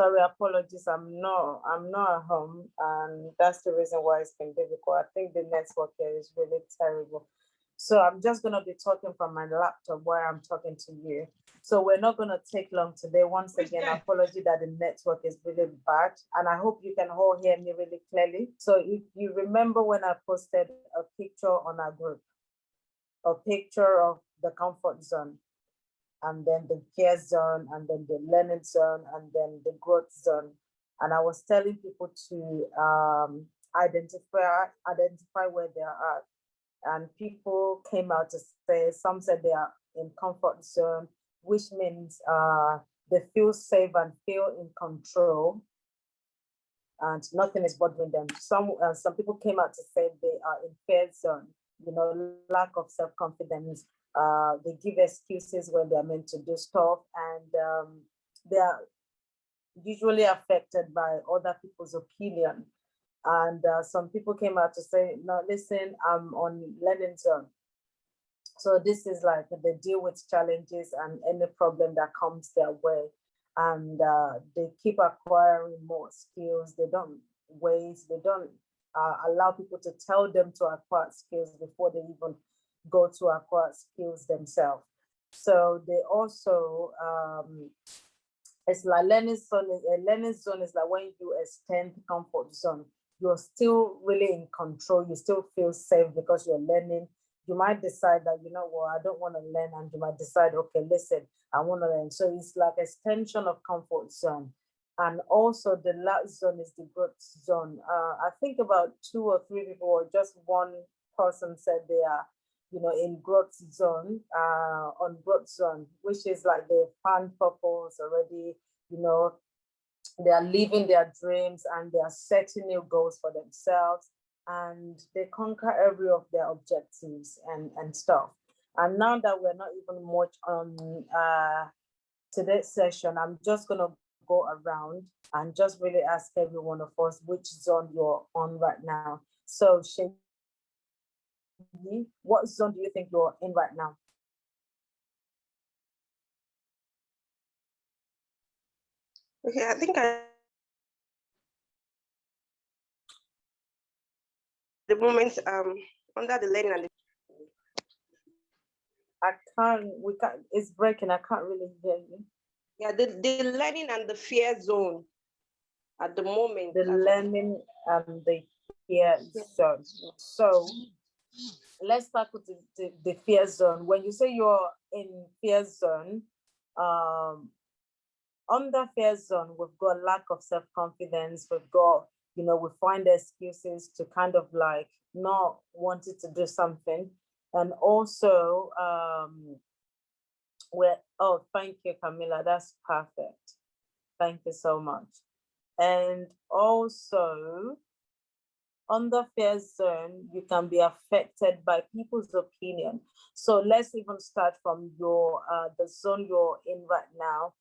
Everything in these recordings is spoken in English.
Sorry, apologies. I'm not at home, and that's the reason why it's been difficult. I think the network here is really terrible. So I'm just gonna be talking from my laptop while I'm talking to you. So we're not gonna take long today. Once again, apology that the network is really bad, and I hope you can all hear me really clearly. So if you remember when I posted a picture on our group, a picture of the comfort zone, and then the care zone, and then the learning zone, and then the growth zone. And I was telling people to identify where they are at. And people came out to say, some said they are in comfort zone, which means they feel safe and feel in control, and nothing is bothering them. Some people came out to say they are in fear zone, lack of self-confidence. They give excuses when they're meant to do stuff, and they are usually affected by other people's opinion. And some people came out to say, no, listen, I'm on learning zone. So this is like they deal with challenges and any problem that comes their way. And they keep acquiring more skills. They don't allow people to tell them to acquire skills before they even go to acquire skills themselves. So they also, it's like learning zone. A learning zone is like when you extend comfort zone, you're still really in control. You still feel safe because you're learning. You might decide that, I don't want to learn. And you might decide, okay, listen, I want to learn. So it's like extension of comfort zone. And also the last zone is the growth zone. I think about 2 or 3 people, or just one person said they are, in growth zone, on growth zone, which is like they found purpose already, they are living their dreams and they are setting new goals for themselves, and they conquer every of their objectives and stuff. And now that we're not even much on today's session, I'm just gonna go around and just really ask every one of us which zone you're on right now. So Sheyi, what zone do you think you're in right now? Okay, I think the moment under the learning and it's breaking. I can't really hear you. Yeah, the learning and the fear zone at the moment. The learning and the fear zone. So let's start with the fear zone. When you say you're in fear zone, under fear zone, we've got lack of self-confidence. We've got, we find excuses to kind of like not wanting to do something. And also, thank you, Camila. That's perfect. Thank you so much. And also, under fear zone, you can be affected by people's opinion. So let's even start from your the zone you're in right now.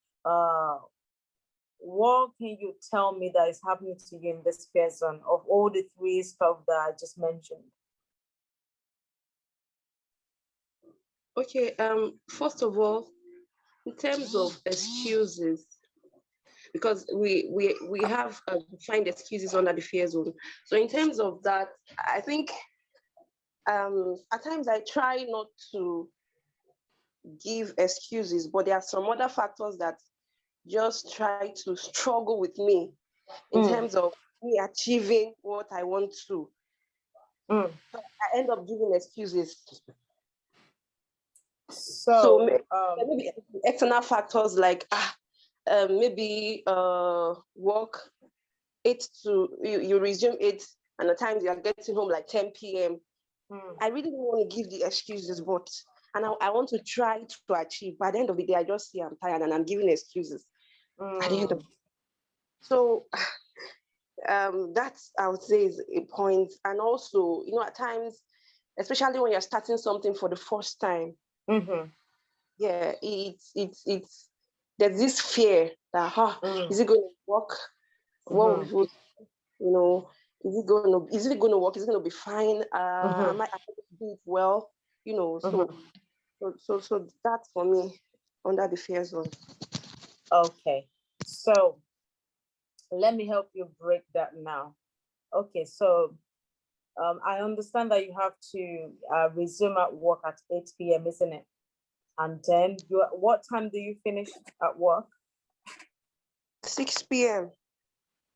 What can you tell me that is happening to you in this fear zone of all the 3 stuff that I just mentioned? Okay, first of all, in terms of excuses, because we have defined excuses under the fear zone. So in terms of that, I think at times I try not to give excuses, but there are some other factors that just try to struggle with me in terms of me achieving what I want to. So I end up giving excuses. So maybe external factors like maybe work 8 to you resume 8, and at times you are getting home like 10 p.m. I really don't want to give the excuses, but I want to try to achieve. By the end of the day, I just see I'm tired and I'm giving excuses. At the end of so that I would say is a point. And also, at times, especially when you're starting something for the first time, yeah, it's there's this fear that is it going to work? Is it going to work? Is it going to be fine? Am I going to do it well? So that's for me under the fear zone. Okay, so Let me help you break that now. Okay, so I understand that you have to resume at work at 8 p.m., isn't it? And then what time do you finish at work? 6 p.m.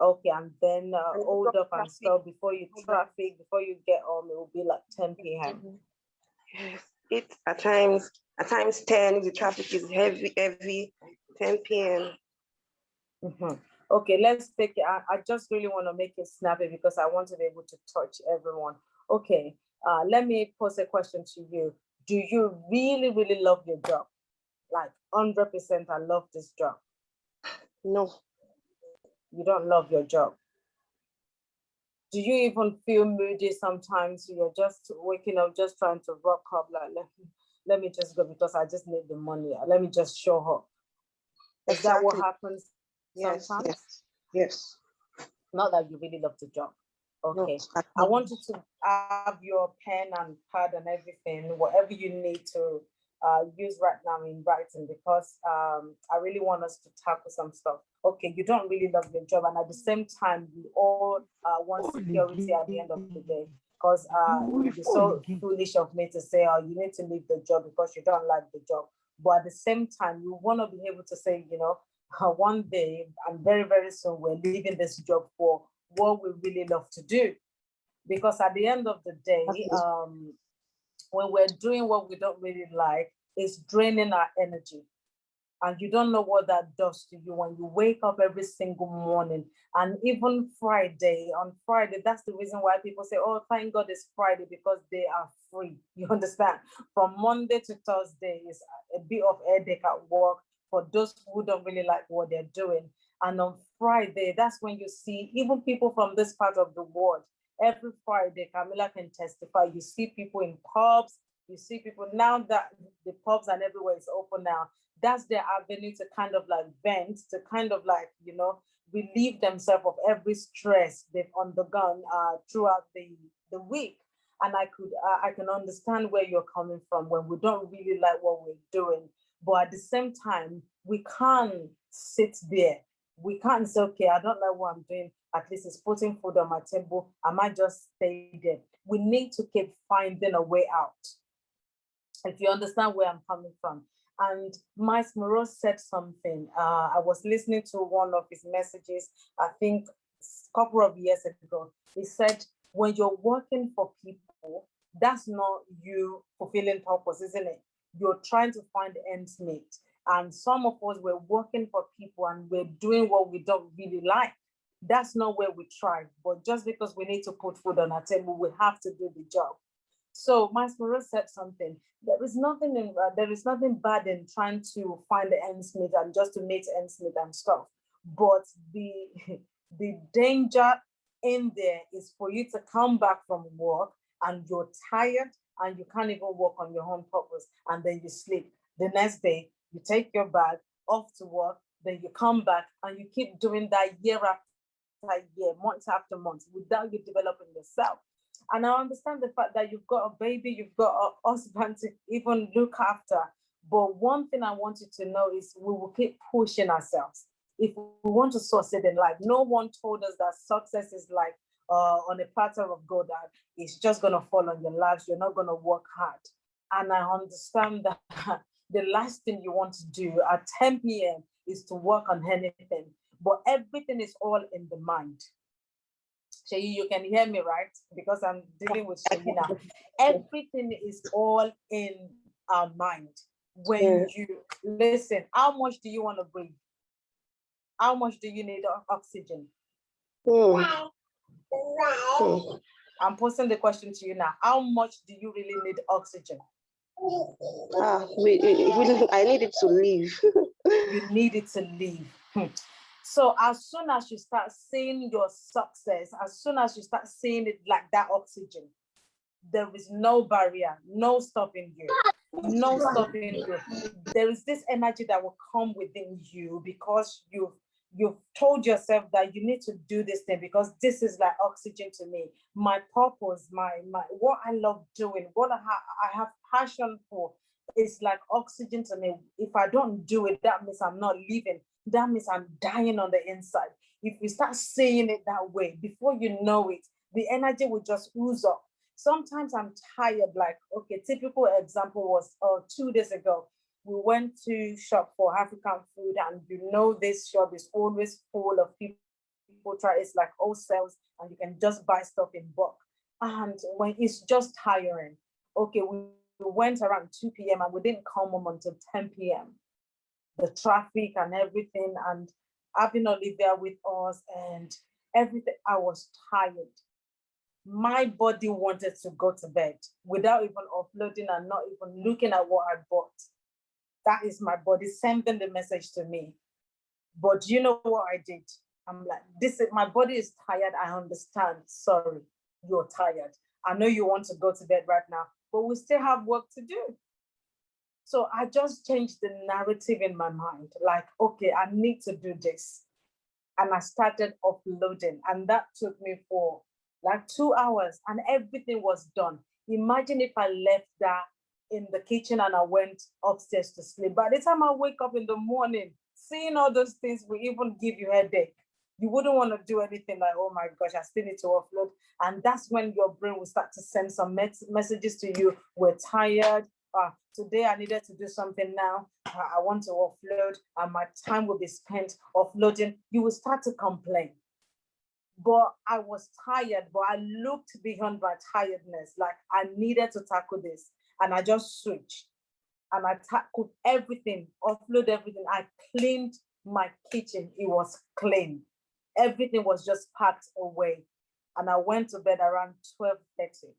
Okay, and then hold up and stuff before you get home, it will be like 10 p.m. Yes, it's at times 10 if the traffic is heavy, 10 p.m. Okay, let's take it. I just really want to make it snappy because I want to be able to touch everyone. Okay, let me pose a question to you. Do you really, really love your job? Like 100%, I love this job. No. You don't love your job. Do you even feel moody sometimes? You're just waking up, just trying to rock up, like, let me just go because I just need the money. Let me just show up. Is that what happens sometimes? Yes. Not that you really love the job. Okay. No, I want you to have your pen and pad and everything, whatever you need to use right now in writing, because I really want us to tackle some stuff. Okay, you don't really love your job, and at the same time, we all want security at the end of the day. Because it would be so foolish of me to say, oh, you need to leave the job because you don't like the job. But at the same time, you want to be able to say, you know, one day and very, very soon, we're leaving this job for what we really love to do. Because at the end of the day, when we're doing what we don't really like, it's draining our energy. And you don't know what that does to you when you wake up every single morning. And even on Friday, that's the reason why people say, oh, thank God it's Friday, because they are free. You understand? From Monday to Thursday is a bit of headache at work for those who don't really like what they're doing. And on Friday, that's when you see even people from this part of the world. Every Friday, Camilla can testify. You see people in pubs. You see people now that the pubs and everywhere is open now. That's their avenue to kind of like vent, to kind of like, you know, relieve themselves of every stress they've undergone throughout the week. And I can understand where you're coming from when we don't really like what we're doing. But at the same time, we can't sit there. We can't say, okay, I don't like what I'm doing. At least it's putting food on my table. I might just stay there. We need to keep finding a way out. If you understand where I'm coming from. And Miles Moreau said something. I was listening to one of his messages, I think a couple of years ago. He said, when you're working for people, that's not you fulfilling purpose, isn't it? You're trying to find ends meet. And some of us, we're working for people and we're doing what we don't really like. That's not where we thrive. But just because we need to put food on our table, we have to do the job. So Miles Moreau said something. There is nothing bad in trying to find the ends meet and just to make ends meet and stuff. But the danger in there is for you to come back from work and you're tired and you can't even work on your own purpose, and then you sleep. The next day, you take your bag off to work, then you come back and you keep doing that year after year, month after month, without you developing yourself. And I understand the fact that you've got a baby, you've got a husband to even look after. But one thing I want you to know is we will keep pushing ourselves. If we want to succeed in life, no one told us that success is like on a platter of gold, that it's just going to fall on your laps. You're not going to work hard. And I understand that the last thing you want to do at 10 p.m. is to work on anything. But everything is all in the mind. Shayi, you can hear me, right? Because I'm dealing with Shayi now. Everything is all in our mind. When you listen, how much do you want to breathe? How much do you need oxygen? I'm posing the question to you now. How much do you really need oxygen? I need it to live. You need it to live. So as soon as you start seeing your success, as soon as you start seeing it like that oxygen, there is no barrier, no stopping you, no stopping you. There is this energy that will come within you because you've told yourself that you need to do this thing because this is like oxygen to me. My purpose, my what I love doing, what I have passion for is like oxygen to me. If I don't do it, that means I'm not living. That means I'm dying on the inside. if we start saying it that way, before you know it, the energy will just ooze up. Sometimes I'm tired, like, okay, typical example was 2 days ago. We went to shop for African food, and this shop is always full of people. It's like all sales, and you can just buy stuff in bulk. And when it's just tiring, okay, we went around 2 p.m. and we didn't come home until 10 p.m. The traffic and everything, and having Olivia with us and everything, I was tired. My body wanted to go to bed without even offloading and not even looking at what I bought. That is my body sending the message to me. But you know what I did? I'm like, my body is tired. I understand. Sorry, you're tired. I know you want to go to bed right now, but we still have work to do. So I just changed the narrative in my mind. Like, okay, I need to do this. And I started uploading, and that took me for like 2 hours, and everything was done. Imagine if I left that in the kitchen and I went upstairs to sleep. By the time I wake up in the morning, seeing all those things will even give you a headache. You wouldn't want to do anything like, oh my gosh, I still need to offload. And that's when your brain will start to send some messages to you. We're tired. Today I needed to do something now. I want to offload, and my time will be spent offloading. You will start to complain. But I was tired, but I looked beyond my tiredness. Like, I needed to tackle this. And I just switched. And I tackled everything, offload everything. I cleaned my kitchen. It was clean. Everything was just packed away. And I went to bed around 12:30.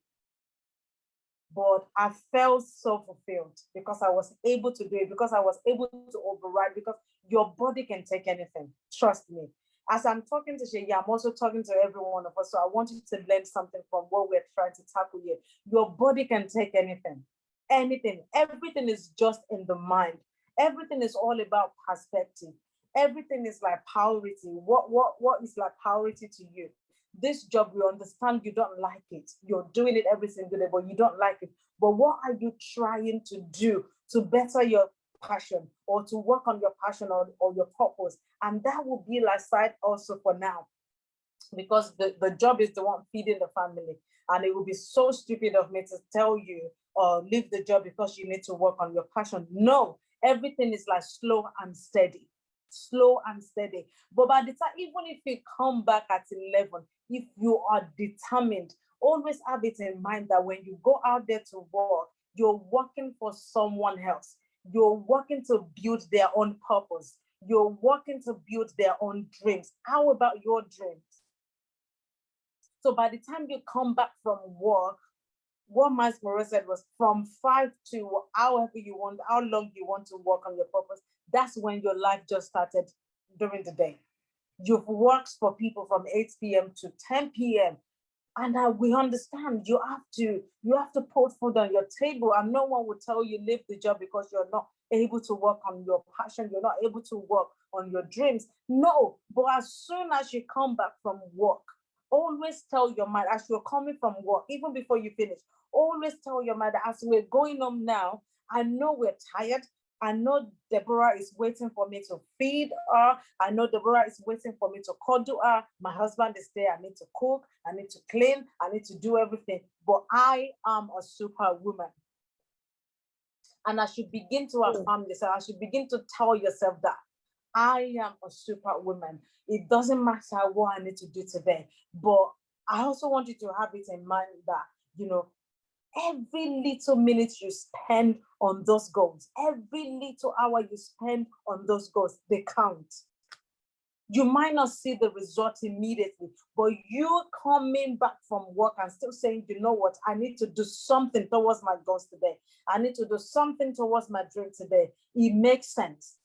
But I felt so fulfilled because I was able to do it, because I was able to override, because your body can take anything. Trust me. As I'm talking to Shay, I'm also talking to every one of us. So I want you to learn something from what we're trying to tackle here. Your body can take anything. Anything. Everything is just in the mind. Everything is all about perspective. Everything is like priority. What is like priority to you? This job, we understand you don't like it. You're doing it every single day, but you don't like it. But what are you trying to do to better your passion, or to work on your passion, or your purpose? And that will be like side also for now, because the job is the one feeding the family. And it would be so stupid of me to tell you, leave the job because you need to work on your passion. No, everything is like slow and steady. Slow and steady. But by the time, even if you come back at 11, if you are determined, always have it in mind that when you go out there to work, you're working for someone else. You're working to build their own purpose. You're working to build their own dreams. How about your dreams? So by the time you come back from work, what Miles Morales said was from 5 to however you want, how long you want to work on your purpose. That's when your life just started during the day. You've worked for people from 8 p.m. to 10 p.m. And we understand you have to put food on your table, and no one will tell you leave the job because you're not able to work on your passion, you're not able to work on your dreams. No, but as soon as you come back from work, always tell your mind, as you're coming from work, even before you finish, always tell your mind that as we're going home now, I know we're tired. I know Deborah is waiting for me to feed her. I know Deborah is waiting for me to cuddle her. My husband is there. I need to cook. I need to clean. I need to do everything. But I am a superwoman. And I should begin to affirm this. I should begin to tell yourself that I am a superwoman. It doesn't matter what I need to do today. But I also want you to have it in mind that, every little minute you spend on those goals, every little hour you spend on those goals, they count. You might not see the result immediately, but you coming back from work and still saying, you know what, I need to do something towards my goals today. I need to do something towards my dream today. It makes sense.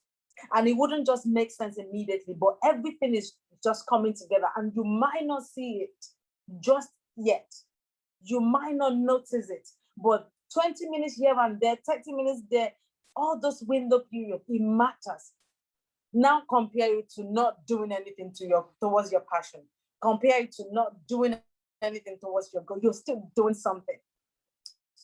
And it wouldn't just make sense immediately, but everything is just coming together, and you might not see it just yet. You might not notice it, but 20 minutes here and there, 30 minutes there, all those window periods, it matters. Now compare it to not doing anything towards your passion. Compare it to not doing anything towards your goal. You're still doing something.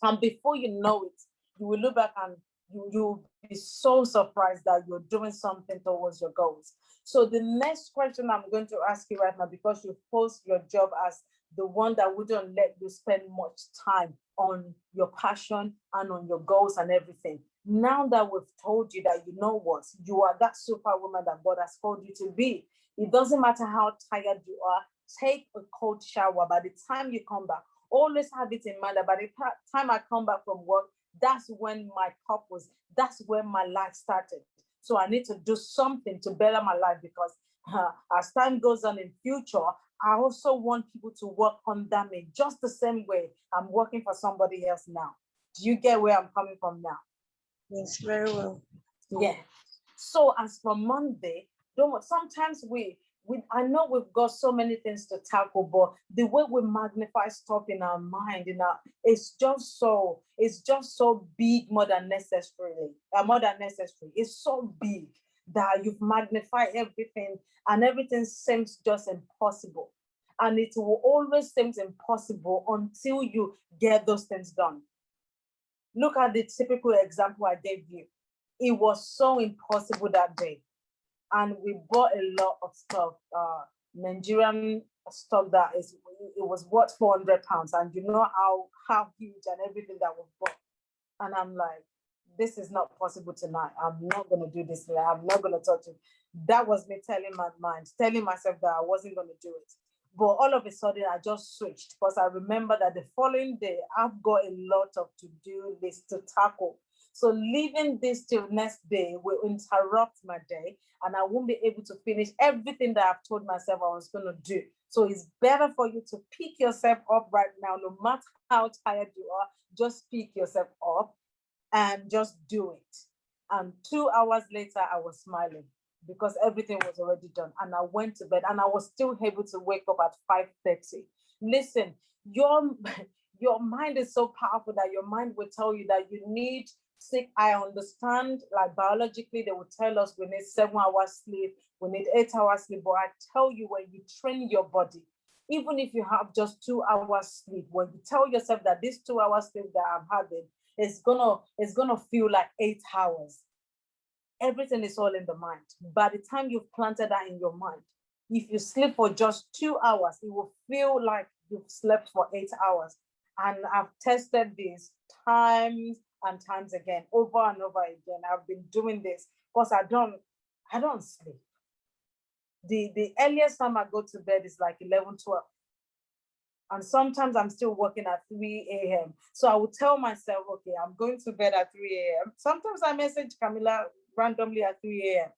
And before you know it, you will look back and you'll be so surprised that you're doing something towards your goals. So the next question I'm going to ask you right now, because you post your job as the one that wouldn't let you spend much time on your passion and on your goals and everything. Now that we've told you that you know what, you are that superwoman that God has called you to be. It doesn't matter how tired you are, take a cold shower. By the time you come back, always have it in mind that by the time I come back from work, that's when my purpose, that's when my life started. So I need to do something to better my life, because as time goes on in future, I also want people to work under me just the same way I'm working for somebody else now. Do you get where I'm coming from now? Yes, very well. Yeah. So as for Monday, don't sometimes we I know we've got so many things to tackle, but the way we magnify stuff in our mind, it's just so big, more than necessary. It's so big that you've magnified everything, and everything seems just impossible. And it will always seem impossible until you get those things done. Look at the typical example I gave you. It was so impossible that day. And we bought a lot of stuff, Nigerian stuff that it was worth 400 pounds. And you know how huge and everything that we bought. And I'm like, this is not possible tonight. I'm not going to do this tonight. I'm not going to touch it. That was me telling my mind, telling myself that I wasn't going to do it. But all of a sudden, I just switched, because I remember that the following day, I've got a lot of to-do lists to tackle. So leaving this till next day will interrupt my day, and I won't be able to finish everything that I've told myself I was going to do. So it's better for you to pick yourself up right now, no matter how tired you are. Just pick yourself up and just do it. And 2 hours later, I was smiling, because everything was already done. And I went to bed, and I was still able to wake up at 5:30. Listen, your mind is so powerful that your mind will tell you that you need sleep. I understand, like biologically, they will tell us we need 7 hours sleep, we need 8 hours sleep. But I tell you, when you train your body, even if you have just 2 hours sleep, when you tell yourself that this 2 hours sleep that I'm having is gonna feel like 8 hours. Everything is all in the mind. By the time you've planted that in your mind, if you sleep for just 2 hours, it will feel like you've slept for 8 hours. And I've tested this times and times again, over and over again. I've been doing this because I don't sleep. The earliest time I go to bed is like 11, 12. And sometimes I'm still working at 3 a.m. So I will tell myself, okay, I'm going to bed at 3 a.m. Sometimes I message Camilla randomly at 3 a.m.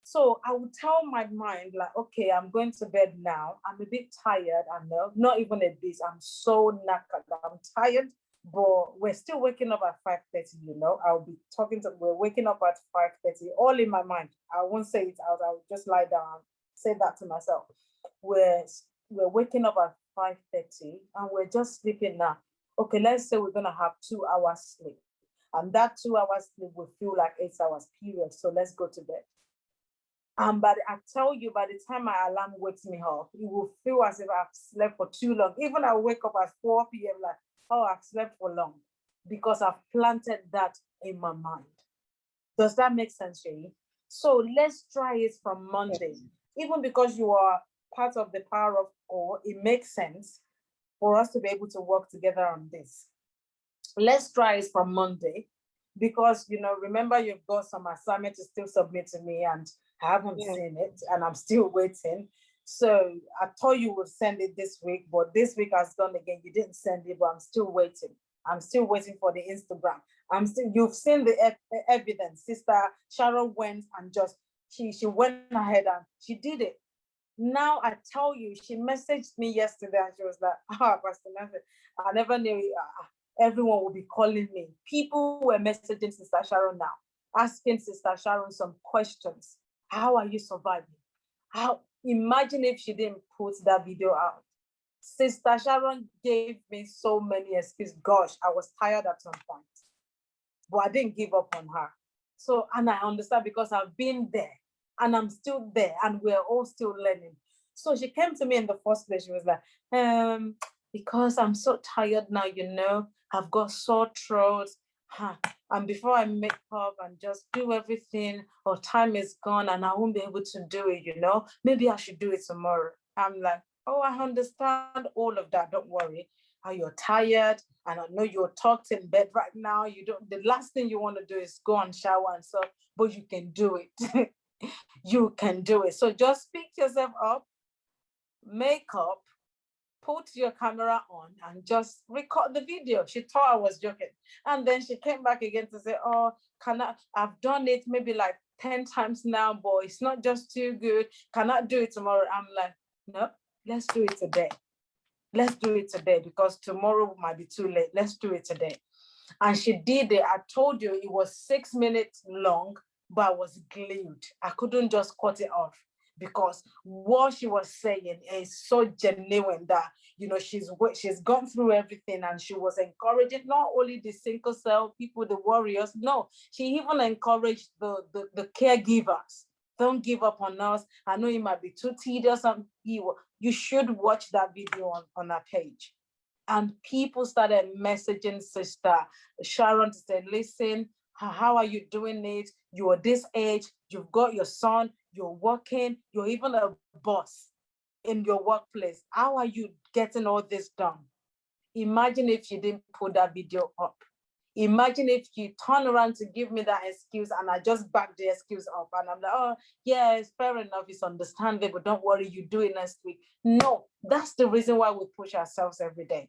So I would tell my mind, like, okay, I'm going to bed now. I'm a bit tired. I know, not even a bit. I'm so knackered. I'm tired, but we're still waking up at 5:30. I'll be we're waking up at 5:30, all in my mind. I won't say it out. I'll just lie down and say that to myself. We're waking up at 5:30 and we're just sleeping now. Okay, let's say we're gonna have 2 hours sleep. And that 2 hours sleep will feel like 8 hours period. So let's go to bed. But I tell you, by the time my alarm wakes me up, it will feel as if I've slept for too long. Even I wake up at 4 p.m. like, oh, I've slept for long, because I've planted that in my mind. Does that make sense, Shay? So let's try it from Monday. Yes. Even because you are part of the Power of Four, it makes sense for us to be able to work together on this. Let's try it from Monday, because, remember, you've got some assignment to still submit to me, and I haven't seen it, and I'm still waiting. So I thought you would send it this week, but this week has gone again. You didn't send it, but I'm still waiting. I'm still waiting for the Instagram. You've seen the evidence. Sister Sharon went and she went ahead and she did it. Now I tell you, she messaged me yesterday and she was like, Pastor Nancy, I never knew everyone will be calling me. People were messaging Sister Sharon now, asking Sister Sharon some questions. How are you surviving? Imagine if she didn't put that video out. Sister Sharon gave me so many excuses. Gosh, I was tired at some point, but I didn't give up on her. So, and I understand, because I've been there and I'm still there and we're all still learning. So she came to me in the first place. She was like, because I'm so tired now, I've got sore throat. And before I make up and just do everything, or time is gone and I won't be able to do it, maybe I should do it tomorrow. I'm like, oh, I understand all of that. Don't worry. How you're tired, and I know you're tucked in bed right now. The last thing you want to do is go and shower and stuff, but you can do it. You can do it. So just pick yourself up, make up, put your camera on and just record the video. She thought I was joking. And then she came back again to say, oh, I've done it maybe like 10 times now, but it's not just too good. Can I do it tomorrow? I'm like, no, let's do it today. Let's do it today, because tomorrow might be too late. Let's do it today. And she did it. I told you it was 6 minutes long, but I was glued. I couldn't just cut it off, because what she was saying is so genuine that, she's gone through everything, and she was encouraging not only the single cell people, the warriors. No, she even encouraged the caregivers. Don't give up on us. I know it might be too tedious. You should watch that video on our page. And people started messaging Sister Sharon to say, listen, how are you doing it? You're this age, you've got your son, you're working, you're even a boss in your workplace. How are you getting all this done? Imagine if you didn't put that video up. Imagine if you turn around to give me that excuse and I just back the excuse up and I'm like, oh, yeah, it's fair enough, it's understandable, don't worry, you do it next week. No, that's the reason why we push ourselves every day.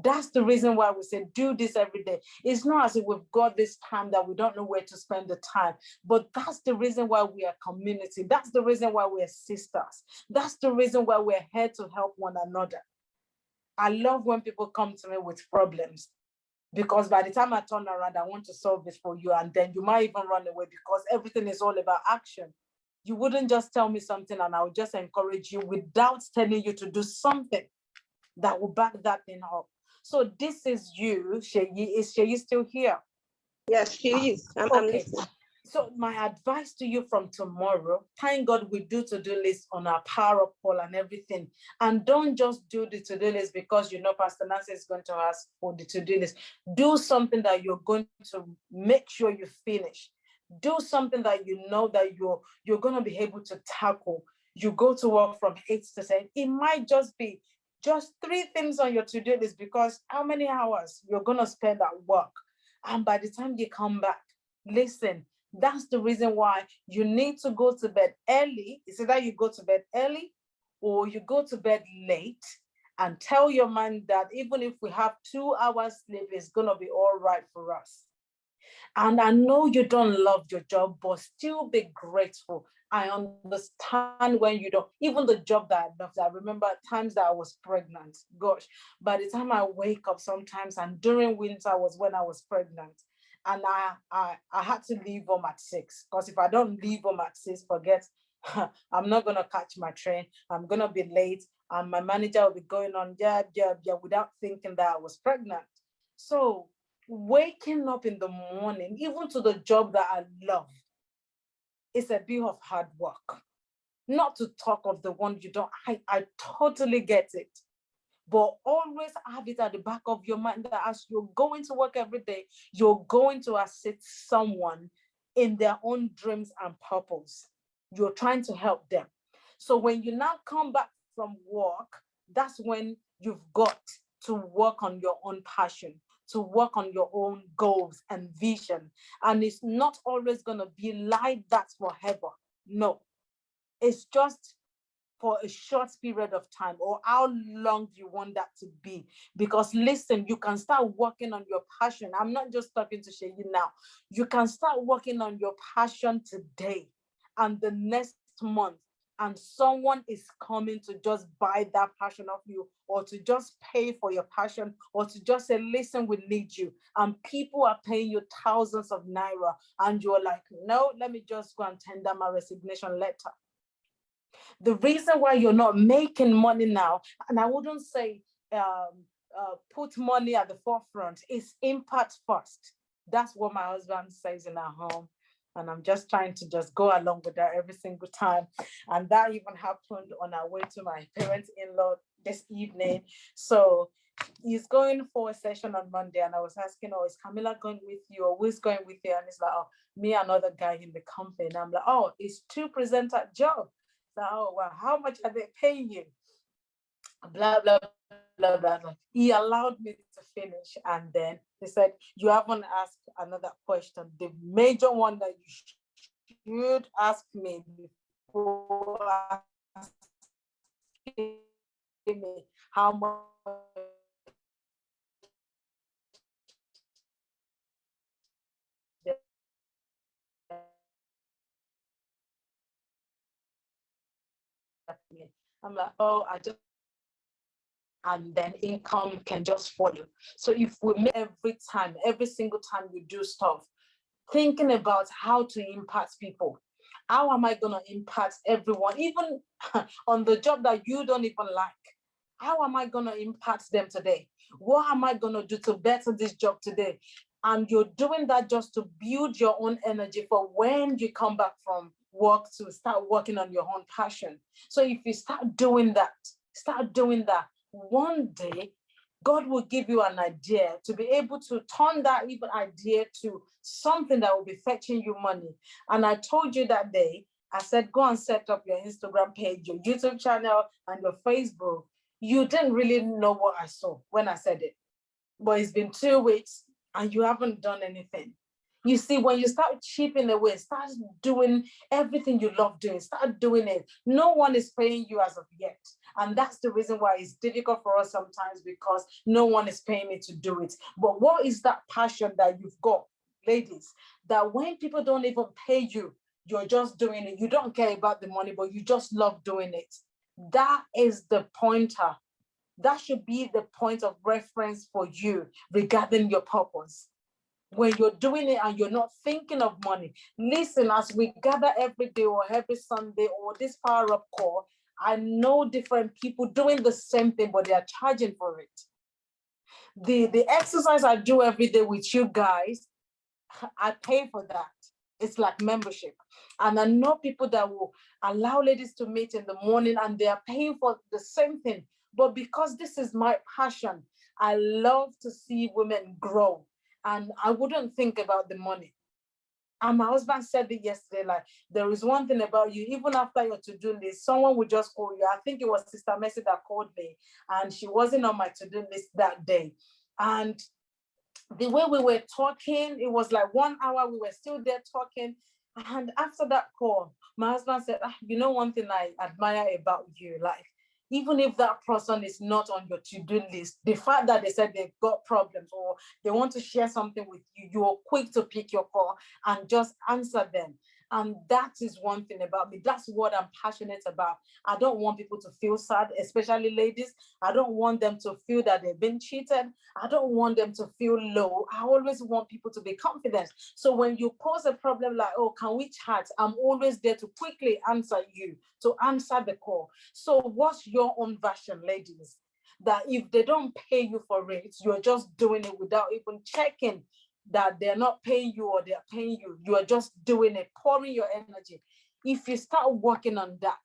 That's the reason why we say do this every day. It's not as if we've got this time that we don't know where to spend the time, but that's the reason why we are community. That's the reason why we're sisters. That's the reason why we're here to help one another. I love when people come to me with problems, because by the time I turn around, I want to solve this for you, and then you might even run away, because everything is all about action. You wouldn't just tell me something and I would just encourage you without telling you to do something that will back that thing up. So this is you, Sheyi. Is Sheyi still here? Yes, she is. I'm listening. So my advice to you from tomorrow, thank God we do to-do list on our Power Up poll and everything. And don't just do the to-do list because Pastor Nancy is going to ask for the to-do list. Do something that you're going to make sure you finish. Do something that that you're going to be able to tackle. You go to work from 8 to 10. It might just be just 3 things on your to-do list, because how many hours you're going to spend at work? And by the time you come back, listen, that's the reason why you need to go to bed early. It's either you go to bed early or you go to bed late, and tell your mind that even if we have 2 hours sleep, it's going to be all right for us. And I know you don't love your job, but still be grateful. I understand when you don't, even the job that I loved. I remember times that I was pregnant. Gosh, by the time I wake up sometimes, and during winter was when I was pregnant. And I had to leave home at 6, because if I don't leave home at 6, forget, I'm not going to catch my train. I'm going to be late, and my manager will be going on, yeah, without thinking that I was pregnant. So waking up in the morning, even to the job that I love, is a bit of hard work. Not to talk of the one you don't. I totally get it. But always have it at the back of your mind that as you're going to work every day, you're going to assist someone in their own dreams and purpose. You're trying to help them. So when you now come back from work, that's when you've got to work on your own passion, to work on your own goals and vision. And it's not always going to be like that forever. No, it's just for a short period of time, or how long do you want that to be? Because listen, you can start working on your passion. I'm not just talking to Sheyi now. You can start working on your passion today, and the next month, and someone is coming to just buy that passion of you, or to just pay for your passion, or to just say, listen, we need you. And people are paying you thousands of naira, and you're like, no, let me just go and tender my resignation letter. The reason why you're not making money now, and I wouldn't say put money at the forefront, is impact first. That's what my husband says in our home. And I'm just trying to just go along with that every single time. And that even happened on our way to my parents-in-law this evening. So he's going for a session on Monday, and I was asking, oh, is Camilla going with you, or who's going with you? And it's like, oh, me and another guy in the company. And I'm like, oh, it's 2 presenter job. So, oh, well, how much are they paying you? Blah, blah, blah, blah, blah. He allowed me to finish. And then he said, you haven't asked another question. The major one that you should ask me before asking me how much I'm like, oh, I just, and then income can just follow. So if we make every single time we do stuff, thinking about how to impact people, how am I going to impact everyone, even on the job that you don't even like? How am I going to impact them today? What am I going to do to better this job today? And you're doing that just to build your own energy for when you come back from work to start working on your own passion. So if you start doing that, one day, God will give you an idea to be able to turn that even idea to something that will be fetching you money. And I told you that day, I said, go and set up your Instagram page, your YouTube channel, and your Facebook. You didn't really know what I saw when I said it, but it's been 2 weeks and you haven't done anything. You see, when you start chipping away, start doing everything you love doing, start doing it. No one is paying you as of yet. And that's the reason why it's difficult for us sometimes, because no one is paying me to do it. But what is that passion that you've got, ladies, that when people don't even pay you, you're just doing it. You don't care about the money, but you just love doing it. That is the pointer. That should be the point of reference for you regarding your purpose. When you're doing it and you're not thinking of money. Listen, as we gather every day or every Sunday or this Power Up call, I know different people doing the same thing, but they are charging for it. The exercise I do every day with you guys, I pay for that. It's like membership. And I know people that will allow ladies to meet in the morning and they are paying for the same thing. But because this is my passion, I love to see women grow. And I wouldn't think about the money. And my husband said it yesterday, like, there is one thing about you, even after your to-do list, someone would just call you. I think it was Sister Mercy that called me, and she wasn't on my to-do list that day. And the way we were talking, it was like 1 hour, we were still there talking. And after that call, my husband said, you know, one thing I admire about you, like, even if that person is not on your to-do list, the fact that they said they've got problems or they want to share something with you, you're quick to pick your call and just answer them. And that is one thing about me. That's what I'm passionate about. I don't want people to feel sad, especially ladies. I don't want them to feel that they've been cheated. I don't want them to feel low. I always want people to be confident. So when you pose a problem like, oh, can we chat? I'm always there to quickly answer you, to answer the call. So what's your own version, ladies? That if they don't pay you for it, you're just doing it without even checking that they're not paying you or they're paying you. You are just doing it, pouring your energy. If you start working on that,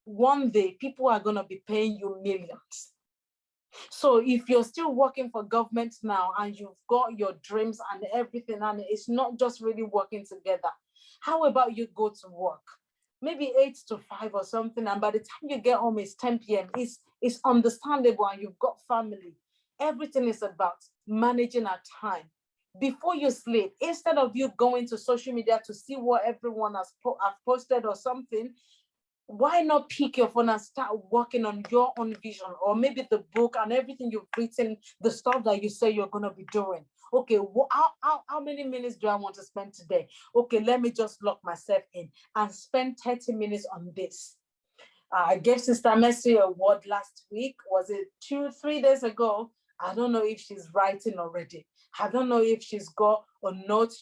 one day people are going to be paying you millions. So if you're still working for government now and you've got your dreams and everything, and it's not just really working together, how about you go to work? Maybe 8 to 5 or something, and by the time you get home, it's 10 p.m. It's understandable, and you've got family. Everything is about managing our time. Before you sleep, instead of you going to social media to see what everyone has posted or something, why not pick your phone and start working on your own vision, or maybe the book and everything you've written, the stuff that you say you're going to be doing. Okay, how many minutes do I want to spend today? Okay, let me just lock myself in and spend 30 minutes on this. I gave Sister Mercy a word last week. Was it 2-3 days ago? I don't know if she's writing already. I don't know if she's got a note.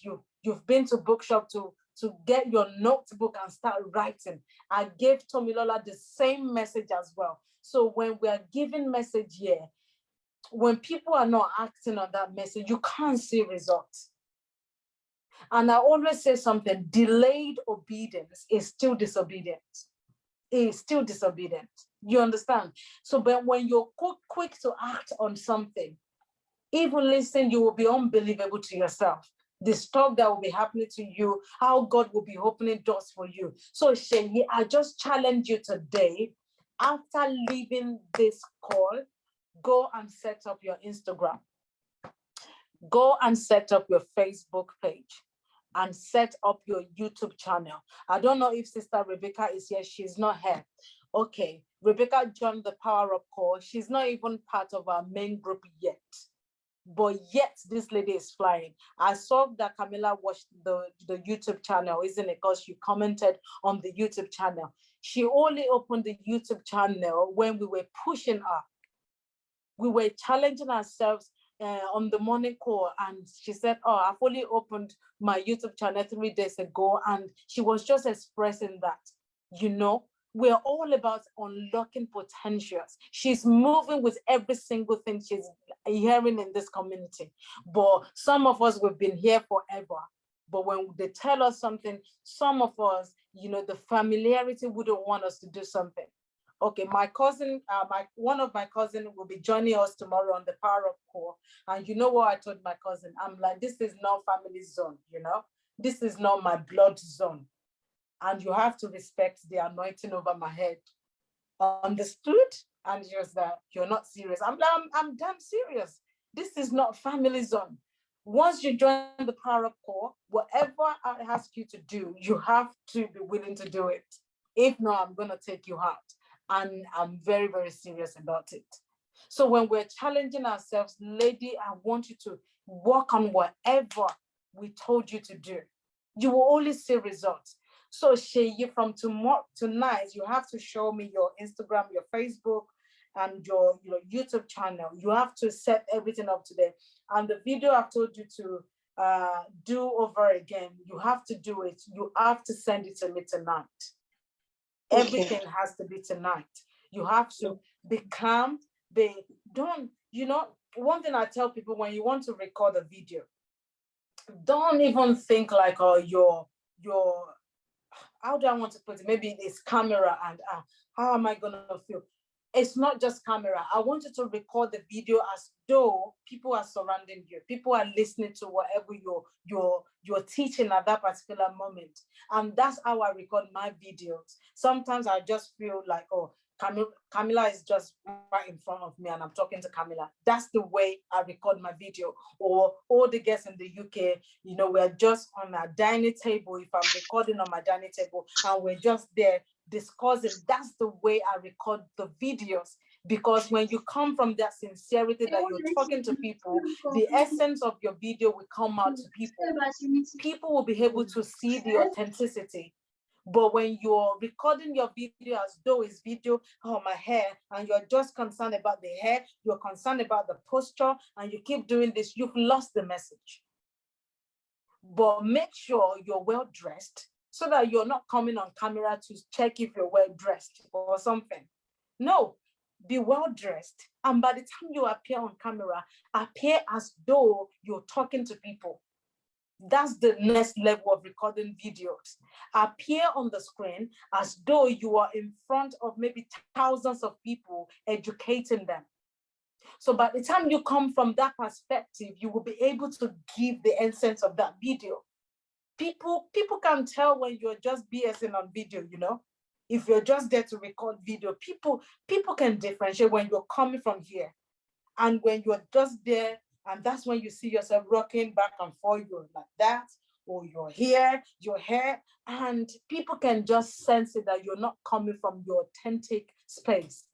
You've been to bookshop to get your notebook and start writing. I gave Tomilola the same message as well. So when we are giving message here, when people are not acting on that message, you can't see results. And I always say something, delayed obedience is still disobedience. Is still disobedient. You understand? So, but when you're quick to act on something, even listen, you will be unbelievable to yourself. The stuff that will be happening to you, how God will be opening doors for you. So, Sheyi, I just challenge you today. After leaving this call, go and set up your Instagram. Go and set up your Facebook page and set up your YouTube channel. I don't know if Sister Rebecca is here. She's not here. Okay, Rebecca joined the Power Up call. She's not even part of our main group yet. But yet this lady is flying. I saw that Camilla watched the YouTube channel, isn't it? Because she commented on the YouTube channel. She only opened the YouTube channel when we were pushing her. We were challenging ourselves on the morning call, and she said, oh, I've only opened my YouTube channel 3 days ago, and she was just expressing that, you know, we're all about unlocking potentials. She's moving with every single thing she's hearing in this community. But some of us, we've been here forever. But when they tell us something, some of us, you know, the familiarity wouldn't want us to do something. Okay, my cousin, one of my cousins will be joining us tomorrow on the Power Up call. And you know what I told my cousin? I'm like, this is not family zone, you know? This is not my blood zone. And you have to respect the anointing over my head. Understood? And she was like, you're not serious. I'm damn serious. This is not family zone. Once you join the Power Up call, whatever I ask you to do, you have to be willing to do it. If not, I'm going to take you out. And I'm very, very serious about it. So when we're challenging ourselves, lady, I want you to work on whatever we told you to do. You will only see results. So Sheyi, from tonight, you have to show me your Instagram, your Facebook, and your YouTube channel. You have to set everything up today. And the video I've told you to do over again, you have to do it. You have to send it to me tonight. Everything has to be tonight. You have to be calm. Don't, you know, one thing I tell people, when you want to record a video, don't even think like, oh, your how do I want to put it? Maybe it's camera and how am I gonna feel? It's not just camera. I want you to record the video as though people are surrounding you. People are listening to whatever you're teaching at that particular moment. And that's how I record my videos. Sometimes I just feel like, oh, Camilla is just right in front of me and I'm talking to Camilla. That's the way I record my video. Or all the guests in the UK, you know, we're just on a dining table. If I'm recording on my dining table and we're just there discussing, that's the way I record the videos. Because when you come from that sincerity that you're talking to people, the essence of your video will come out to people. People will be able to see the authenticity. But when you're recording your video as though it's video, oh, my hair, and you're just concerned about the hair, you're concerned about the posture, and you keep doing this, you've lost the message. But make sure you're well dressed so that you're not coming on camera to check if you're well dressed or something. No, be well dressed. And by the time you appear on camera, appear as though you're talking to people. That's the next level of recording videos. Appear on the screen as though you are in front of maybe thousands of people, educating them. So by the time you come from that perspective, you will be able to give the essence of that video. People can tell when you're just BSing on video, you know. If you're just there to record video, people can differentiate when you're coming from here and when you're just there. And that's when you see yourself rocking back and forth, you're like that, or your hair, and people can just sense it that you're not coming from your authentic space.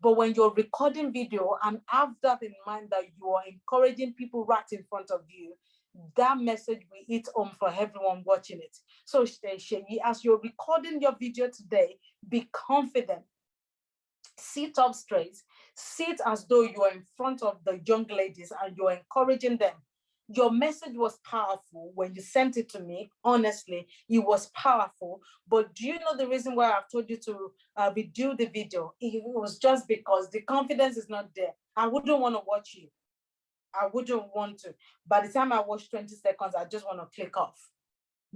But when you're recording video and have that in mind that you are encouraging people right in front of you, that message will hit home for everyone watching it. So Sheyi, as you're recording your video today, be confident. Sit up straight. Sit as though you are in front of the young ladies and you're encouraging them. Your message was powerful when you sent it to me. Honestly, it was powerful. But do you know the reason why I've told you to redo the video? It was just because the confidence is not there. I wouldn't want to watch you. I wouldn't want to. By the time I watch 20 seconds, I just want to click off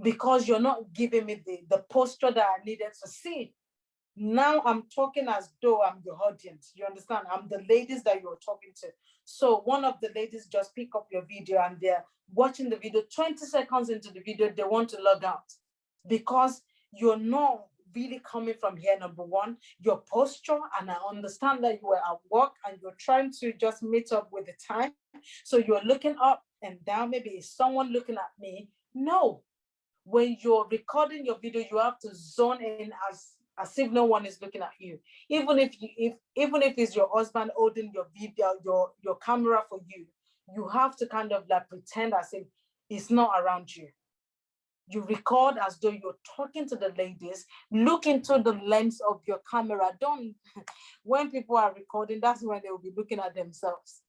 because you're not giving me the posture that I needed to see. Now I'm talking as though I'm your audience. You understand? I'm the ladies that you're talking to. So one of the ladies just pick up your video and they're watching the video. 20 seconds into the video, they want to log out because you're not really coming from here. Number one, your posture, and I understand that you were at work and you're trying to just meet up with the time. So you're looking up and down. Maybe is someone looking at me? No. When you're recording your video, you have to zone in as if no one is looking at you. Even if it's your husband holding your video, your camera for you, you have to kind of like pretend as if it's not around you. You record as though you're talking to the ladies, look into the lens of your camera. Don't, when people are recording, that's when they will be looking at themselves.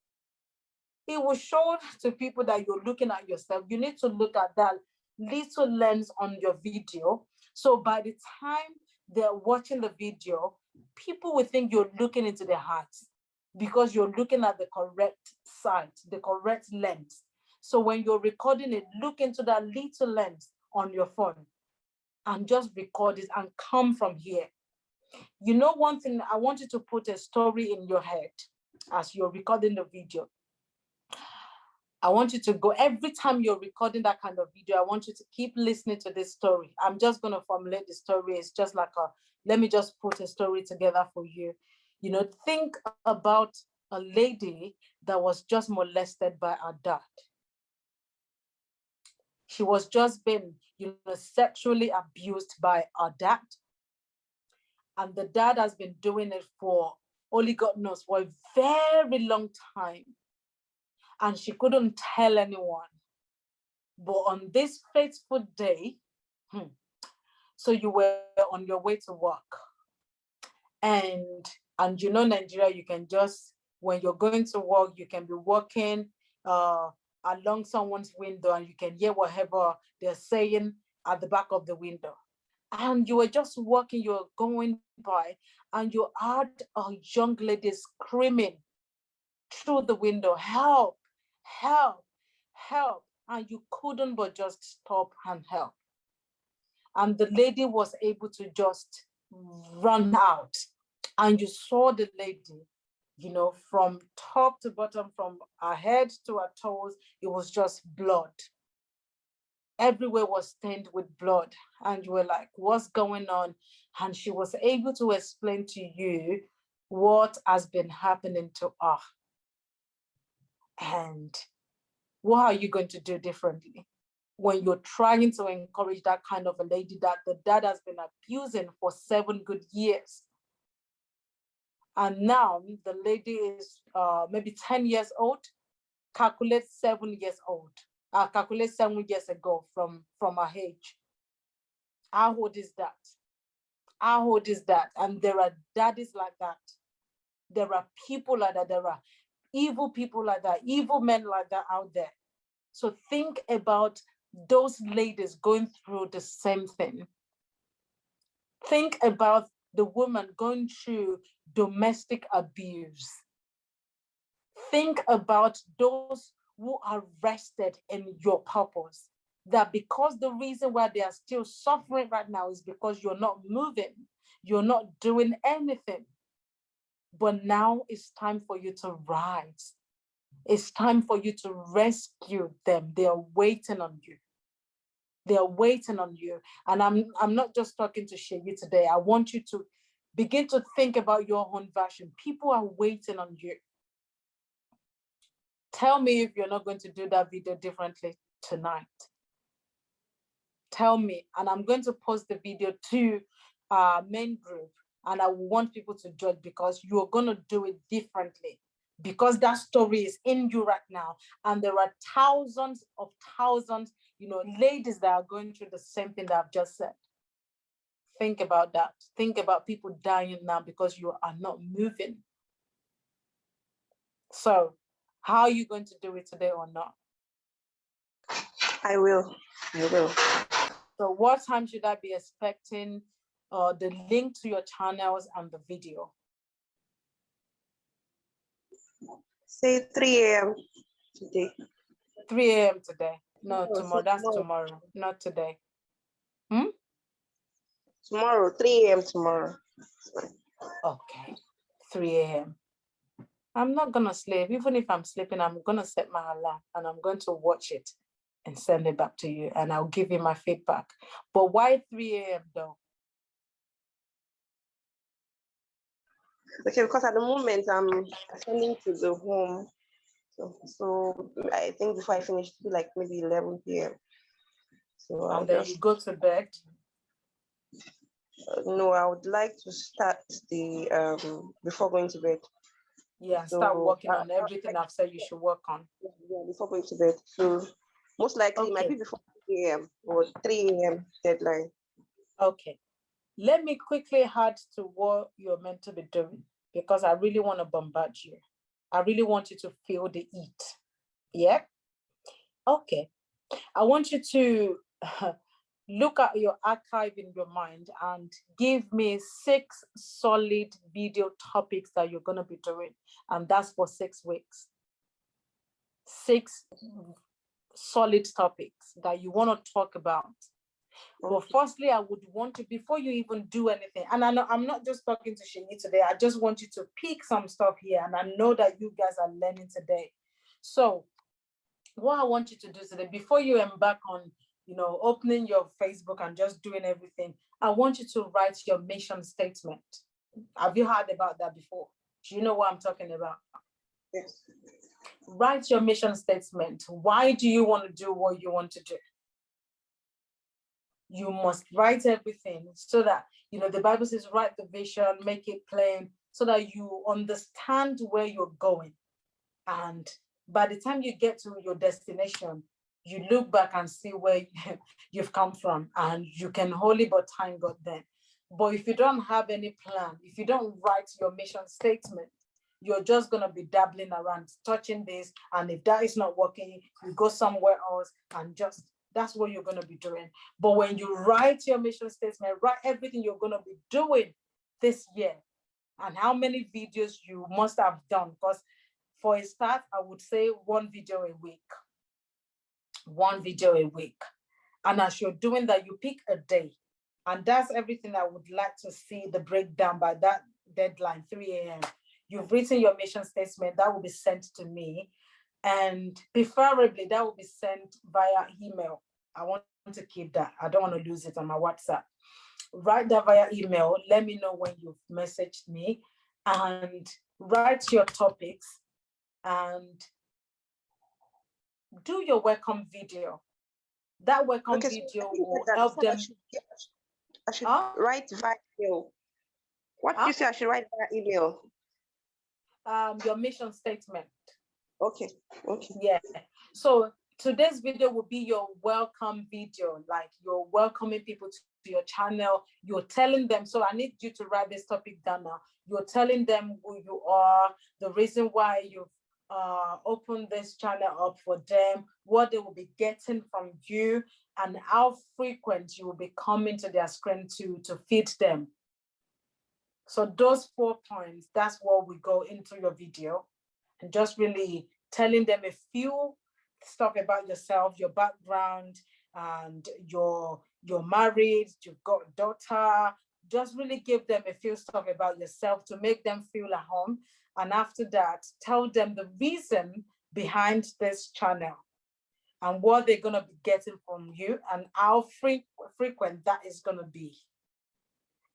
It will show to people that you're looking at yourself. You need to look at that little lens on your video. So by the time they're watching the video, people will think you're looking into their hearts because you're looking at the correct side, the correct lens. So when you're recording it, look into that little lens on your phone and just record it and come from here. You know, one thing, I want you to put a story in your head as you're recording the video. I want you to go, every time you're recording that kind of video, I want you to keep listening to this story. I'm just going to formulate the story. It's just like let me just put a story together for you. You know, think about a lady that was just molested by her dad. She was just being, sexually abused by her dad. And the dad has been doing it for, only God knows, for a very long time. And she couldn't tell anyone. But on this fateful day, so you were on your way to work. And you know, Nigeria, you can just, when you're going to work, you can be walking along someone's window and you can hear whatever they're saying at the back of the window. And you were just walking, you were going by, and you heard a young lady screaming through the window, help, help, help. And you couldn't but just stop and help. And the lady was able to just run out. And you saw the lady, from top to bottom, from her head to her toes, it was just blood. Everywhere was stained with blood. And you were like, what's going on? And she was able to explain to you what has been happening to her. And what are you going to do differently when you're trying to encourage that kind of a lady that the dad has been abusing for 7 good years? And now the lady is maybe 10 years old, calculate 7 years old, calculate 7 years ago from her age. How old is that? How old is that? And there are daddies like that. There are people like that. There are evil people like that, evil men like that out there. So think about those ladies going through the same thing. Think about the woman going through domestic abuse. Think about those who are rested in your purpose. That because the reason why they are still suffering right now is because you're not moving, you're not doing anything. But now it's time for you to rise. It's time for you to rescue them. They are waiting on you. They are waiting on you. And I'm not just talking to share you today. I want you to begin to think about your own version. People are waiting on you. Tell me if you're not going to do that video differently tonight. Tell me. And I'm going to post the video to our main group. And I want people to judge because you're going to do it differently. Because that story is in you right now. And there are thousands of thousands, ladies that are going through the same thing that I've just said. Think about that. Think about people dying now because you are not moving. So how are you going to do it today or not? I will. So what time should I be expecting the link to your channels and the video? Say 3 a.m. today. 3 a.m. today. No, tomorrow. That's tomorrow, not today. Tomorrow, 3 a.m. tomorrow. Okay, 3 a.m. I'm not gonna sleep. Even if I'm sleeping, I'm gonna set my alarm and I'm going to watch it and send it back to you, and I'll give you my feedback. But why 3 a.m. though? Okay, because at the moment I'm attending to the home. So I think before I finish, it'll be like maybe 11 p.m. So And then you go to bed. No, I would like to start the before going to bed. Yeah, start working on everything I've said you should work on. Yeah, before going to bed. So most likely it might be before 3 a.m. or 3 a.m. deadline. Okay. Let me quickly add to what you're meant to be doing, because I really want to bombard you. I really want you to feel the heat. Yeah? Okay. I want you to look at your archive in your mind and give me 6 solid video topics that you're going to be doing. And that's for 6 weeks. 6 solid topics that you want to talk about. But firstly, I would want to, before you even do anything, and I know I'm not just talking to Shinyi today, I just want you to pick some stuff here, and I know that you guys are learning today. So what I want you to do today, before you embark on, opening your Facebook and just doing everything, I want you to write your mission statement. Have you heard about that before? Do you know what I'm talking about? Yes. Write your mission statement. Why do you want to do what you want to do? You must write everything so that, the Bible says, write the vision, make it plain, so that you understand where you're going. And by the time you get to your destination, you look back and see where you've come from, and you can wholly but thank God then. But if you don't have any plan, if you don't write your mission statement, you're just going to be dabbling around, touching this. And if that is not working, you go somewhere else and just, that's what you're going to be doing. But when you write your mission statement, write everything you're going to be doing this year and how many videos you must have done. Because for a start, I would say 1 video a week. 1 video a week. And as you're doing that, you pick a day. And that's everything I would like to see the breakdown by that deadline, 3 a.m. You've written your mission statement, that will be sent to me. And preferably that will be sent via email. I want to keep that. I don't want to lose it on my WhatsApp. Write that via email. Let me know when you've messaged me, and write your topics and do your welcome video. That welcome video will help them. I should write via email. What do you say I should write via email? Your mission statement. Okay. Yeah. So today's video will be your welcome video, like you're welcoming people to your channel. You're telling them, so I need you to write this topic down now. You're telling them who you are, the reason why you've opened this channel up for them, what they will be getting from you, and how frequent you will be coming to their screen to feed them. So those 4 points, that's what we go into your video, and just really telling them a few stuff about yourself, your background, and you're married, you've got a daughter. Just really give them a few stuff about yourself to make them feel at home. And after that, tell them the reason behind this channel and what they're going to be getting from you and how frequent that is going to be.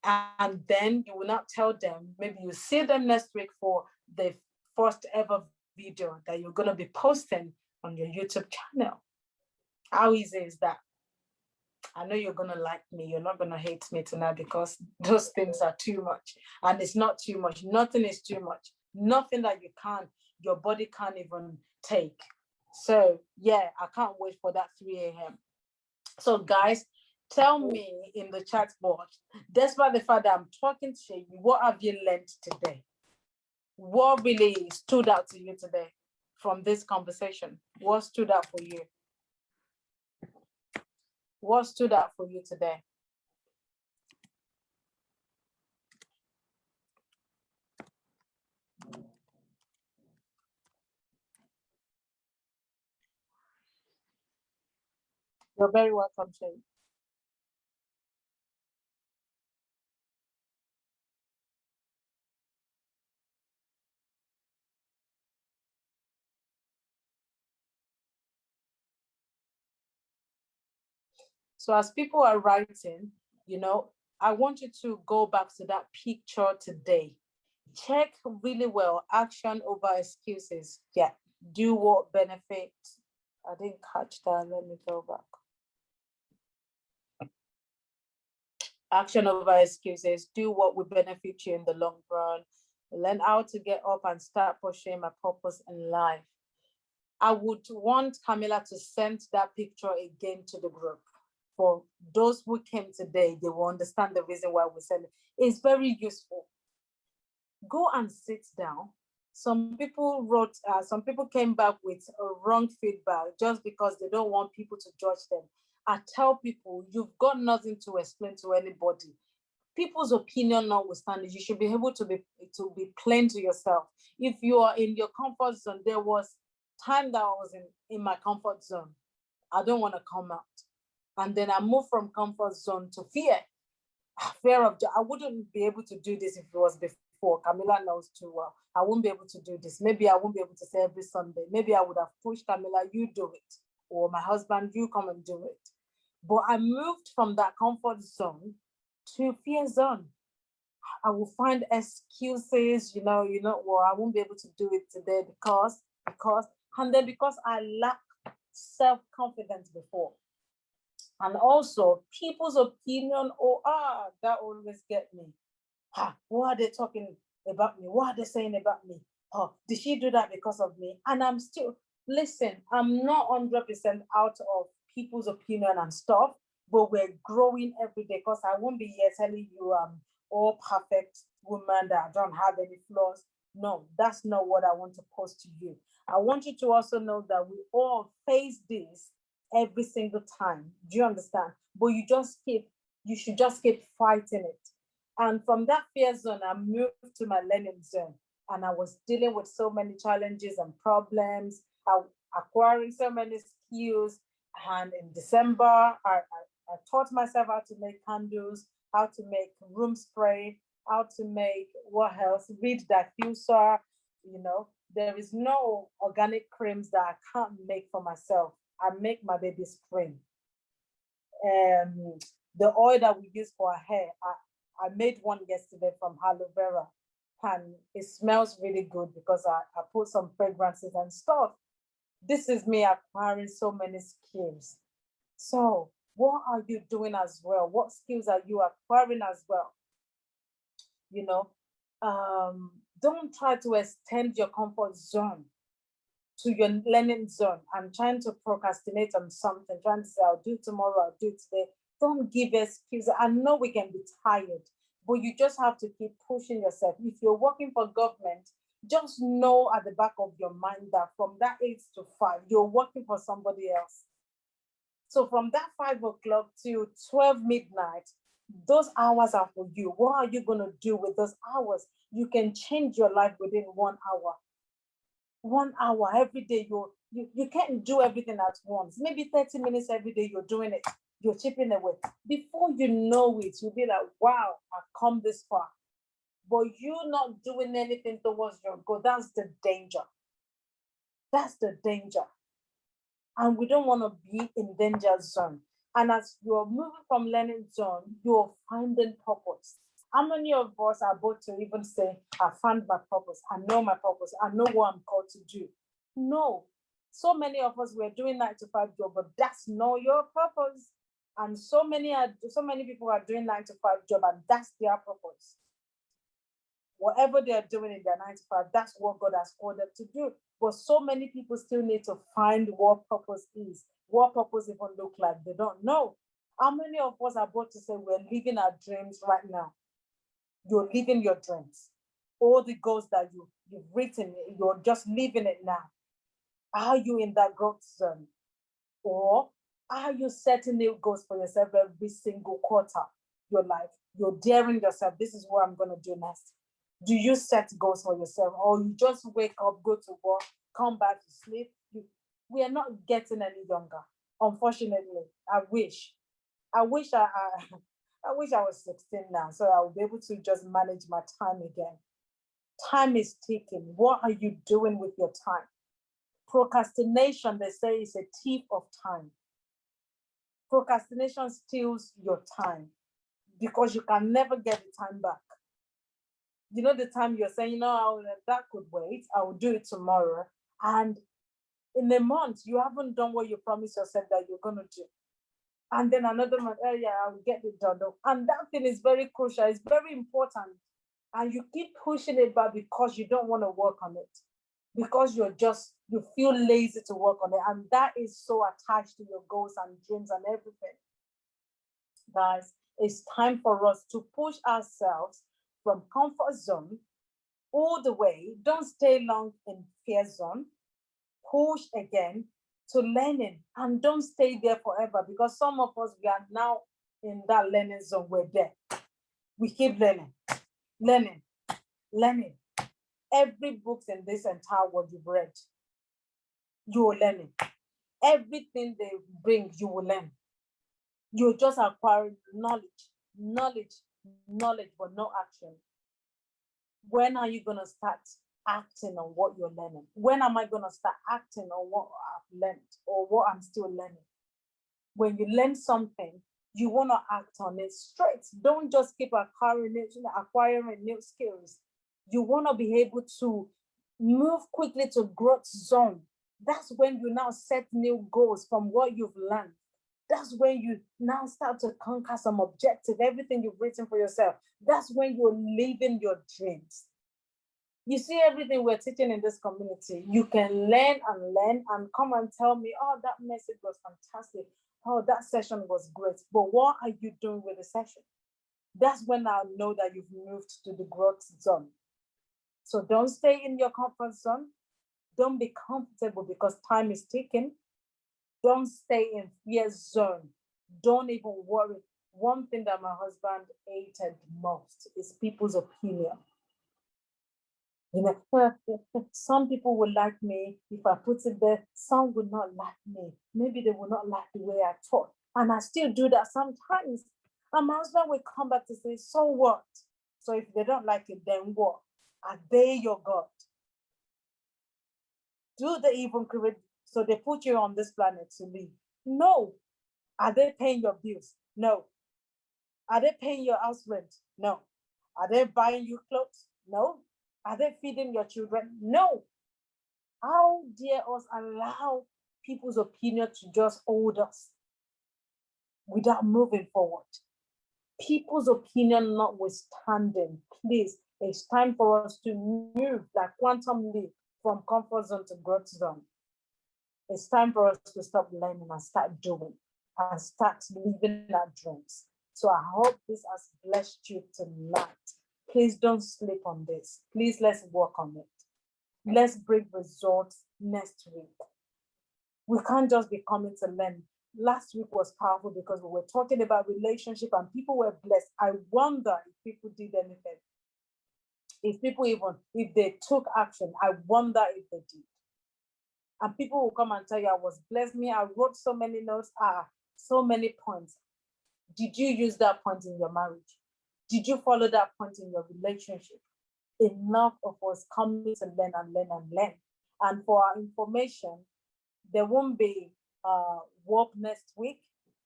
And then you will not tell them, maybe you see them next week for the first ever video that you're going to be posting on your YouTube channel. How easy is that? I know you're going to like me. You're not going to hate me tonight, because those things are too much. And it's not too much. Nothing is too much. Nothing that your body can't even take. So yeah, I can't wait for that 3 a.m. So guys, tell me in the chat box, despite the fact that I'm talking to you, what have you learned today? What really stood out to you today from this conversation? What stood out for you? What stood out for you today? You're very welcome, Shay. So as people are writing, I want you to go back to that picture today. Check really well, action over excuses. Yeah, do what benefits. I didn't catch that. Let me go back. Action over excuses. Do what will benefit you in the long run. Learn how to get up and start pursuing my purpose in life. I would want Camilla to send that picture again to the group. For those who came today, they will understand the reason why we send it. It's very useful. Go and sit down. Some people came back with a wrong feedback just because they don't want people to judge them. I tell people, you've got nothing to explain to anybody. People's opinion notwithstanding, you should be able to be plain to yourself. If you are in your comfort zone, there was time that I was in my comfort zone. I don't want to come out. And then I moved from comfort zone to fear. Fear of, I wouldn't be able to do this if it was before. Camilla knows too well. I won't be able to do this. Maybe I won't be able to say every Sunday. Maybe I would have pushed Camilla, you do it. Or my husband, you come and do it. But I moved from that comfort zone to fear zone. I will find excuses, well, I won't be able to do it today because, and then because I lack self-confidence before. And also people's opinion, that always get me. What are they talking about me? What are they saying about me? Oh, did she do that because of me? And I'm still, listen, I'm not 100% out of people's opinion and stuff, but we're growing every day, because I won't be here telling you I'm all perfect woman, that I don't have any flaws. No, that's not what I want to post to you. I want you to also know that we all face this every single time. Do you understand? But you should just keep fighting it. And from that fear zone, I moved to my learning zone, and I was dealing with so many challenges and problems, acquiring so many skills. And in December, I taught myself how to make candles, how to make room spray, how to make what else? Read diffuser. There is no organic creams that I can't make for myself. I make my baby's cream. The oil that we use for our hair, I made one yesterday from aloe vera, and it smells really good because I put some fragrances and stuff. This is me acquiring so many skills. So what are you doing as well? What skills are you acquiring as well? Don't try to extend your comfort zone to your learning zone and trying to procrastinate on something, trying to say, I'll do it tomorrow, I'll do it today. Don't give excuses. I know we can be tired, but you just have to keep pushing yourself. If you're working for government, just know at the back of your mind that from that 8 to 5, you're working for somebody else. So from that 5 o'clock till 12 midnight, those hours are for you. What are you going to do with those hours? You can change your life within 1 hour. 1 hour every day. You can't do everything at once. Maybe 30 minutes every day you're doing it. You're chipping away. Before you know it, you'll be like, wow, I've come this far. But you're not doing anything towards your goal. That's the danger. That's the danger. And we don't want to be in danger zone. And as you're moving from learning zone, you're finding purpose. How many of us are about to even say, I found my purpose, I know my purpose, I know what I'm called to do? No. So many of us were doing 9 to 5 job, but that's not your purpose. And so many people are doing 9 to 5 job, and that's their purpose. Whatever they're doing in their 9 to 5, that's what God has called them to do. But so many people still need to find what purpose is, what purpose even look like. They don't know. How many of us are about to say we're living our dreams right now? You're living your dreams. All the goals that you've written, you're just living it now. Are you in that growth zone? Or are you setting new goals for yourself every single quarter? Your life, you're daring yourself. This is what I'm going to do next. Do you set goals for yourself, or you just wake up, go to work, come back to sleep? We are not getting any younger, unfortunately. I wish I was 16 now, so I will be able to just manage my time again. Time is ticking. What are you doing with your time? Procrastination, they say, is a thief of time. Procrastination steals your time because you can never get the time back. You know, the time you're saying, that could wait, I will do it tomorrow. And in a month, you haven't done what you promised yourself that you're going to do. And then another month, oh yeah, I will get it done. And that thing is very crucial, it's very important. And you keep pushing it back because you don't want to work on it. Because you feel lazy to work on it. And that is so attached to your goals and dreams and everything. Guys, it's time for us to push ourselves from comfort zone all the way. Don't stay long in fear zone. Push again to learning, and don't stay there forever, because some of us, we are now in that learning zone. We're there. We keep learning. Every book in this entire world you've read, you will learn it. Everything they bring, you will learn. You're just acquiring knowledge, but no action. When are you going to start acting on what you're learning? When am I going to start acting on what I've learned or what I'm still learning? When you learn something, you want to act on it straight. Don't just keep acquiring new skills. You want to be able to move quickly to growth zone. That's when you now set new goals from what you've learned. That's when you now start to conquer some objective, everything you've written for yourself. That's when you're living your dreams. You see, everything we're teaching in this community, you can learn and come and tell me, oh, that message was fantastic. Oh, that session was great. But what are you doing with the session? That's when I'll know that you've moved to the growth zone. So don't stay in your comfort zone. Don't be comfortable because time is ticking. Don't stay in fear zone. Don't even worry. One thing that my husband hated most is people's opinion. Some people will like me if I put it there. Some will not like me. Maybe they will not like the way I talk. And I still do that sometimes. And my husband will come back to say, so what? So if they don't like it, then what? Are they your God? Do they even create? So they put you on this planet to live? No. Are they paying your bills? No. Are they paying your house rent? No. Are they buying you clothes? No. Are they feeding your children? No. How dare us allow people's opinion to just hold us without moving forward? People's opinion notwithstanding, please, it's time for us to move like quantum leap from comfort zone to growth zone. It's time for us to stop learning and start doing and start living our dreams. So I hope this has blessed you tonight. Please don't sleep on this. Please, let's work on it. Let's bring results next week. We can't just be coming to learn. Last week was powerful because we were talking about relationship and people were blessed. I wonder if people did anything. If they took action, I wonder if they did. And people will come and tell you, I was blessed. I wrote so many notes, so many points. Did you use that point in your marriage? Did you follow that point in your relationship? Enough of us coming to learn and learn and learn. And for our information, there won't be work next week,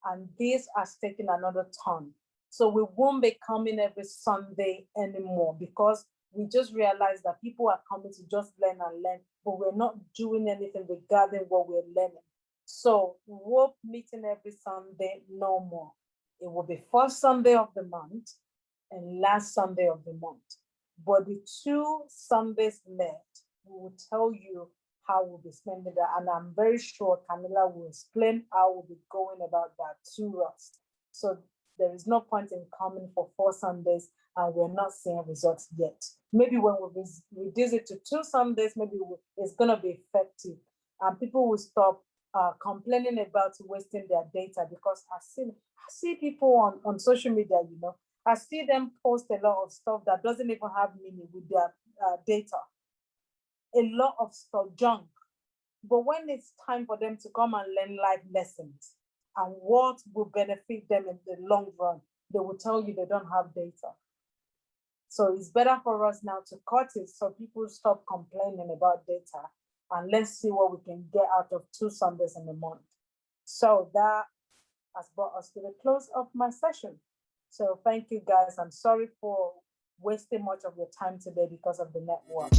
and this has taken another turn. So we won't be coming every Sunday anymore because we just realized that people are coming to just learn and learn, but we're not doing anything regarding what we're learning. So work meeting every Sunday, no more. It will be first Sunday of the month and last Sunday of the month. But the 2 Sundays left, we will tell you how we'll be spending that. And I'm very sure Camilla will explain how we'll be going about that to us. So there is no point in coming for 4 Sundays and we're not seeing results yet. Maybe when we reduce it to 2 Sundays, maybe it's going to be effective. And people will stop complaining about wasting their data, because I see people on social media, I see them post a lot of stuff that doesn't even have meaning with their data. A lot of stuff, junk. But when it's time for them to come and learn life lessons and what will benefit them in the long run, they will tell you they don't have data. So it's better for us now to cut it so people stop complaining about data, and let's see what we can get out of 2 Sundays in a month. So that has brought us to the close of my session. So thank you guys. I'm sorry for wasting much of your time today because of the network.